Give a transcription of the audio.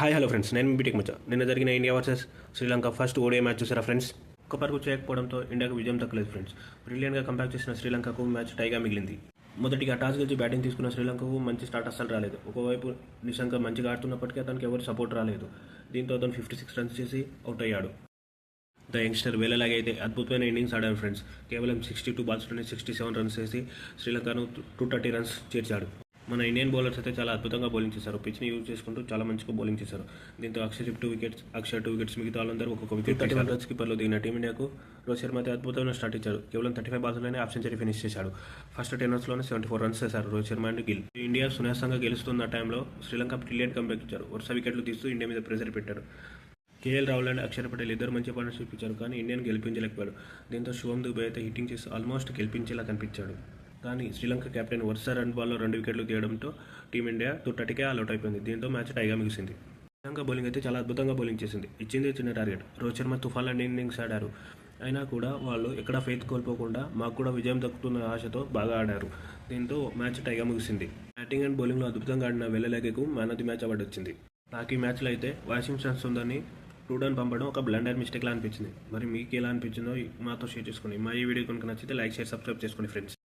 Hello friends, నేను BTech మచ్చా. నిన్న జరిగిన India versus Sri Lanka first ODI match చూసారా ఫ్రెండ్స్? ఒక్క పరుగు చేయకపోవడంతో ఇండియాకు విజయం దక్కలేదు ఫ్రెండ్స్. బ్రిలియన్గా కంబ్యాక్ చేసిన శ్రీలంకకు మ్యాచ్ టైగా మిగిలింది. మొదటిగా టాస్ గెలిచి బ్యాటింగ్ తీసుకున్న శ్రీలంకకు మంచి స్టార్ట్ అస్సలు రాలేదు. ఒకవైపు నిశంక మంచిగా ఆడుతున్నప్పటికీ అతనికి ఎవరు సపోర్ట్ రాలేదు. దీంతో అతను 56 రన్స్ చేసి అవుట్ అయ్యాడు. ద యంగ్స్టర్ వేలలాగే అయితే అద్భుతమైన ఇన్నింగ్స్ ఆడాడు ఫ్రెండ్స్. కేవలం 62 బాల్స్లోనే 67 రన్స్ చేసి శ్రీలంకను 230 రన్స్ చేర్చాడు. మన ఇండియన్ బౌలర్స్ అయితే చాలా అద్భుతంగా బౌలింగ్ చేశారు. పిచ్ని యూజ్ చేసుకుంటూ చాలా మంచిగా బౌలింగ్ చేశారు. దీంతో అక్షర్ 2 వికెట్స్, అక్షర్ 2 వికెట్స్, మిగతా వాళ్ళందరూ ఒక్కొక్క వికెట్. 31 రన్స్ కీపర్లో దిగిన టీమిండియాకు రోహిత్ శర్మ అయితే అద్భుతమైన స్టార్ట్ ఇచ్చాడు. కేవలం 35 బాల్స్లోనే హాఫ్ సెంచరీ ఫినిష్ చేశాడు. ఫస్ట్ 10 ఓవర్స్లోనే 74 రన్స్ చేశారు రోహిత్ శర్మ అండ్ గిల్. ఇండియా సునాయాసంగా గెలుస్తున్న టైంలో శ్రీలంక బ్రిలియంట్ కంబ్యాక్ ఇచ్చారు. వరుస వికెట్లు తీస్తూ ఇండియా మీద ప్రెజర్ పెట్టారు. కేఎల్ రాహుల్ అండ్ అక్షర్ పటేల్ ఇద్దరు మంచి పార్ట్నర్షిప్ ఇచ్చారు, కానీ ఇండియన్ గెలిపించలేకపోయాడు. దీంతో శుభం దుబే అయితే హిట్టింగ్ చేసి ఆల్మోస్ట్ గెలిపించేలా కనిపించాడు. కానీ శ్రీలంక కెప్టెన్ వరుస రన్ బాల్లో 2 వికెట్లు తీయడంతో టీమిండియా 230కే ఆల్అౌట్ అయిపోయింది. దీంతో మ్యాచ్ టైగా ముగిసింది. శ్రీలంక బౌలింగ్ అయితే చాలా అద్భుతంగా బౌలింగ్ చేసింది. ఇచ్చింది చిన్న టార్గెట్. రోహిత్ శర్మ తుఫాన్ లాంటి ఇన్నింగ్స్ ఆడారు. అయినా కూడా వాళ్ళు ఎక్కడ ఫెయిత్ కోల్పోకుండా మాకు కూడా విజయం దక్కుతున్న ఆశతో బాగా ఆడారు. దీంతో మ్యాచ్ టైగా ముగిసింది. బ్యాటింగ్ అండ్ బౌలింగ్లో అద్భుతంగా ఆడిన వెల్లెలగేకు man of the match award వచ్చింది. నాకు ఈ మ్యాచ్లో అయితే వాషింగ్టన్ సుందర్ని రూడన్ పంపడం ఒక బ్లండర్ మిస్టేక్లా అనిపించింది. మరి మీకు ఎలా అనిపించిందో మాతో షేర్ చేసుకోండి. మా ఈ వీడియో కనుక నచ్చితే లైక్, షేర్, సబ్స్క్రైబ్ చేసుకోండి ఫ్రెండ్స్.